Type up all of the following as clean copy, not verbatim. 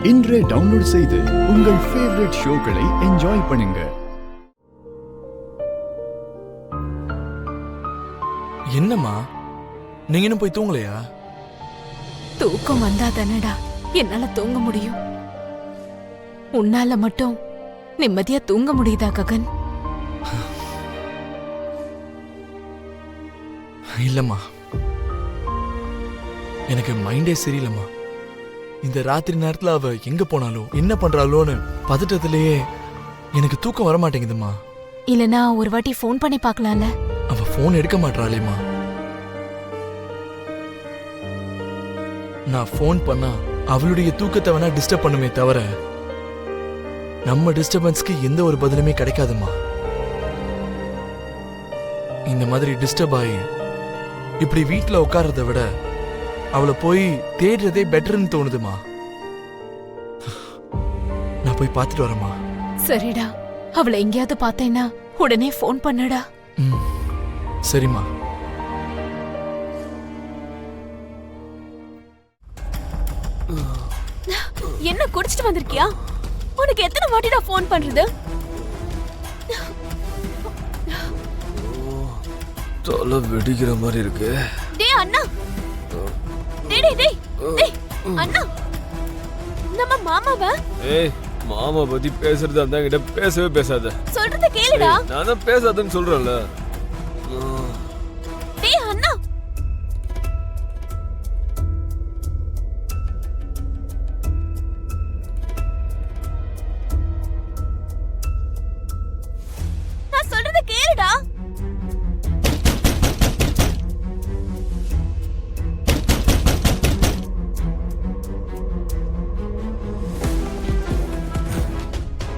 இன்றே டவுன்லோட் செய்து உங்கள் ஃபேவரட் ஷோக்களை என்ஜாய் பண்ணுங்க. என்னம்மா நீங்க இன்னும் போய் தூங்கலையா? தூக்கம் வந்தா தானடா என்னால தூங்க முடியும். உன்னால மட்டும் நிம்மதியா தூங்க முடியுதா ககன்? இல்லம்மா, எனக்கு மைண்டே சரியில்லம்மா. இந்த ராத்திரி நேரத்துல அவ எங்க போனாலோ என்ன பண்றாளோன்னு பதட்டத்திலேயே எனக்கு தூக்கம் வர மாட்டேங்குதுமா. இல்லனா ஒரு வாட்டி ஃபோன் பண்ணி பார்க்கலாம்ல. அவ போன் எடுக்க மாட்டாளேம்மா. நான் போன் பண்ணா அவளுடைய தூக்கத்தை வேணா டிஸ்டர்ப் பண்ணுமே தவிர நம்ம டிஸ்டர்பன்ஸ்க்கு எந்த ஒரு பதிலுமே கிடைக்காதுமா. இந்த மாதிரி டிஸ்டர்ப் ஆகி இப்படி வீட்டுல உட்கார்றத விட அவளை போய் தேடுறதே பெட்டர்னு தோணுதுமா. நான் போய் பார்த்துட்டு வரேம்மா. சரிடா, அவளை எங்கேயாவது பார்த்தேன்னா உடனே ஃபோன் பண்ணுடா. சரிம்மா. என்ன குடிச்சிட்டு வந்திருக்கியா? உனக்கு எத்தனை வாட்டிடா ஃபோன் பண்றது? தலை வெடிக்கிற மாதிரி இருக்கு. டேய் அண்ணா, டேய் டேய் டேய் அண்ணா, நம்ம மாமாவா? ஏய், மாமா பத்தி பேசுறது அந்த கிட்ட பேசவே பேசாத. சொல்றத கேளுடா. நான் தான் பேசாதன்னு சொல்றேன்ல. டேய் அண்ணா, நான் சொல்றத கேளுடா.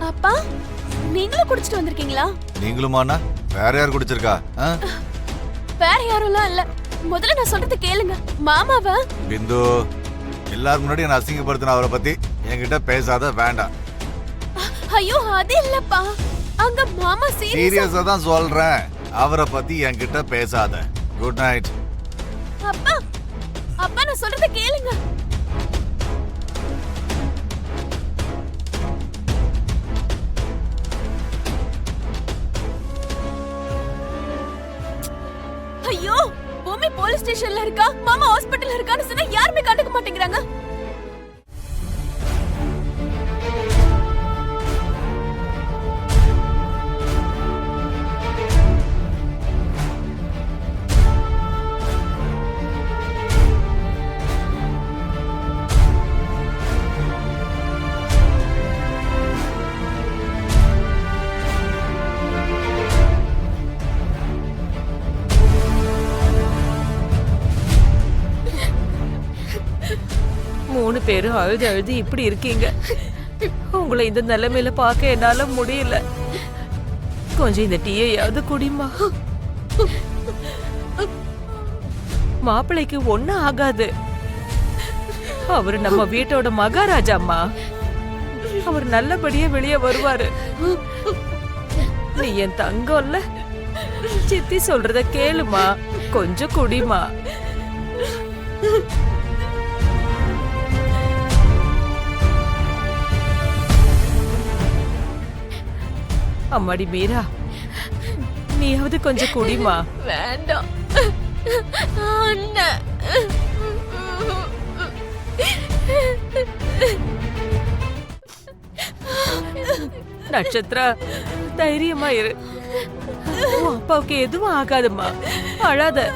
அப்பா, நீங்களும் குடிச்சிட்டு வந்திருக்கீங்களா? நீங்களுமாண்ணா? வேற யார் குடிச்சிருக்கா? வேற யாரெல்லாம் இல்ல. முதல்ல நான் சொல்றத கேளுங்க. மாமாவா? பிந்து, எல்லாரும் முன்னாடி என்ன அசிங்கப்படுத்தின அவரை பத்தி என்கிட்ட பேசாத, வேண்டாம். ஐயோ அது இல்லப்பா, அங்க மாமா சீரியஸா தான் சொல்றேன். அவரை பத்தி என்கிட்ட பேசாத. Good night. அப்பா, அப்பா நான் சொல்றத கேளுங்க. ஐயோ, பூமி போலீஸ் ஸ்டேஷன்ல இருக்கா, மாமா ஹாஸ்பிடல்ல இருக்கான்னு சொன்னா யாருமே கண்டுக்க மாட்டேங்கிறாங்க. மூணு பேரும் அழுது அழுது இப்படி இருக்கீங்க. உங்களை இந்த நிலைமையில பார்க்க என்னால முடியல. கொஞ்சம் இந்த டீயையாவது குடிமா. மாப்பிள்ளைக்கு ஒண்ணும் ஆகாது. அவரு நம்ம வீட்டோட மகாராஜாம்மா. அவர் நல்லபடியா வெளியே வருவாரு. நீ என் தங்கம்ல. சித்தி சொல்றத கேளுமா, கொஞ்சம் குடிமா. அம்மாடி மீரா, நீயாவது கொஞ்சம் குடிமா. வேண்டாம் அண்ணா. நட்சத்திரா, தைரியமா இரு. உன் அப்பாவுக்கு எதுவும் ஆகாதுமா, அழாத.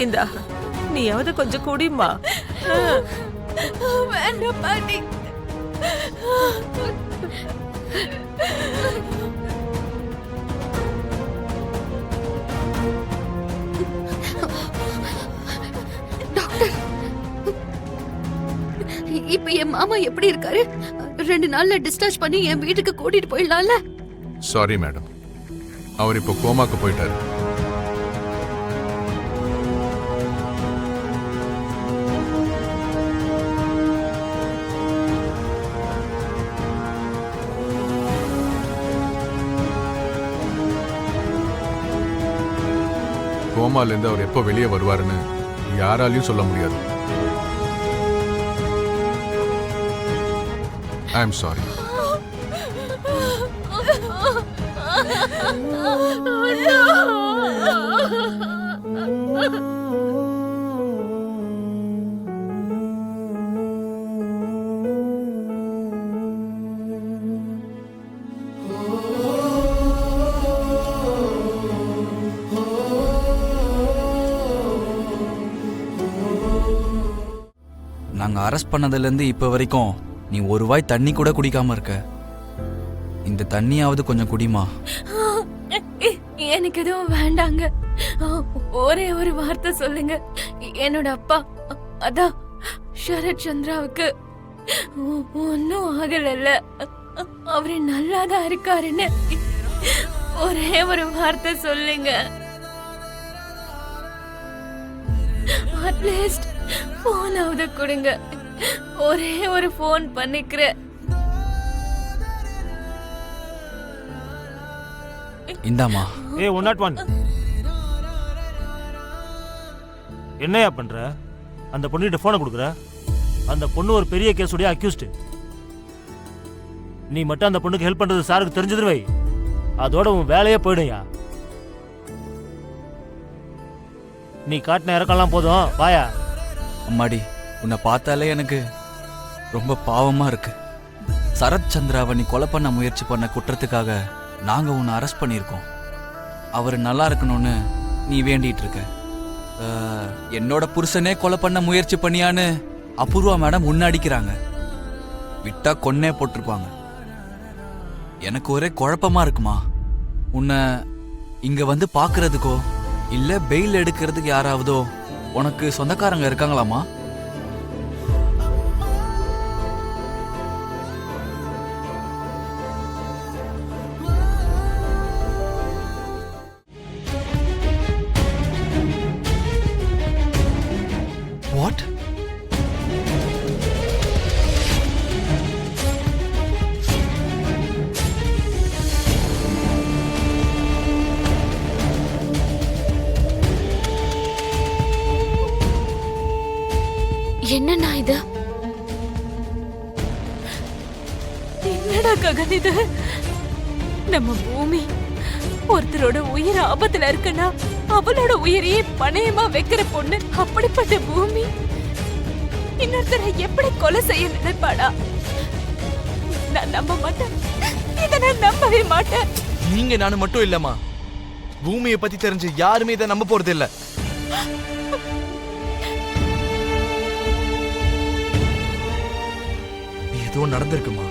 இந்தா, நீயாவது கொஞ்சம் குடிமா. வேண்டாம் பாட்டி. டாக்டர், இப்ப என் மாமா எப்படி இருக்காரு? 2 நாள்ல டிஸ்சார்ஜ் பண்ணி என் வீட்டுக்கு கூட்டிட்டு போயிடலாம்ல? சாரி மேடம், அவர் இப்போ கோமாக்கு போயிட்டாரு. கோமாலேருந்து அவர் எப்போ வெளியே வருவாருன்னு யாராலையும் சொல்ல முடியாது. I am sorry. நாங்க அரெஸ்ட் பண்ணதுலேருந்து இப்போ வரைக்கும் நீ ஒரு வாய் தண்ணி கூட குடிக்காம இருக்க. இந்த தண்ணியாவது கொஞ்சம் குடிமா. எனக்கு எதுவும் வேண்டாங்க. ஒரே ஒரு வார்த்தை சொல்லுங்க. என்னோட அப்பா அதான் சரத் சந்திராவுக்கு ஒன்னும் ஆகல, அவரு நல்லாதான் இருக்காருன்னு ஒரே ஒரு வார்த்தை சொல்லுங்க. அட்லீஸ்ட் போனாவது கொடுங்க. ஒரே ஒரு போன் பண்ணிக்கிறேன். இந்தாமா. 101 என்னையா பண்ற? அந்த பொண்ணுகிட்ட போனை கொடுக்குற. அந்த பொண்ணு ஒரு பெரிய கேஸுடைய அக்யூஸ்ட். நீ மட்டும் அந்த பொண்ணுக்கு ஹெல்ப் பண்றது சாருக்கு தெரிஞ்சது வை, அதோட உன் வேலையே போயிடும்யா. நீ காட்டின இறக்கலாம் போதும், வாயா. அம்மாடி, உன்னை பார்த்தாலே எனக்கு ரொம்ப பாவமா இருக்கு. சரத் சந்திராவை நீ கொலை பண்ண முயற்சி பண்ண குற்றத்துக்காக நாங்க உன்னை அரெஸ்ட் பண்ணியிருக்கோம். அவர் நல்லா இருக்கணும்னு நீ வேண்டிட்டு இருக்க. என்னோட புருஷனே கொலை பண்ண முயற்சி பண்ணியான்னு அபூர்வா மேடம் உன்னை அடிக்கிறாங்க. விட்டா கொன்னே போட்டிருப்பாங்க. எனக்கு ஒரே குழப்பமா இருக்குமா. உன்னை இங்க வந்து பாக்குறதுக்கோ இல்ல பெயில் எடுக்கிறதுக்கு யாராவதோ உனக்கு சொந்தக்காரங்க இருக்காங்களாமா? வாட்? என்னண்ணா இது? என்னடா ககன் இது? நம்ம பூமி ஒருத்தரோட உயிர் ஆபத்துல இருக்குன்னா அவளோட உயிரையே பணயமா வைக்கிற பொண்ணு. அப்படிப்பட்ட பூமி இன்னொருத்தரை எப்படி கொலை செய்ய நினைப்பாடா? நான் நம்ப மாட்டேன். இதை நான் நம்பவே மாட்டேன். நீங்க நானு மட்டும் இல்லம்மா, பூமியை பத்தி தெரிஞ்சு யாருமே இதை நம்ப போறது இல்ல. ஏதோ நடந்திருக்குமா?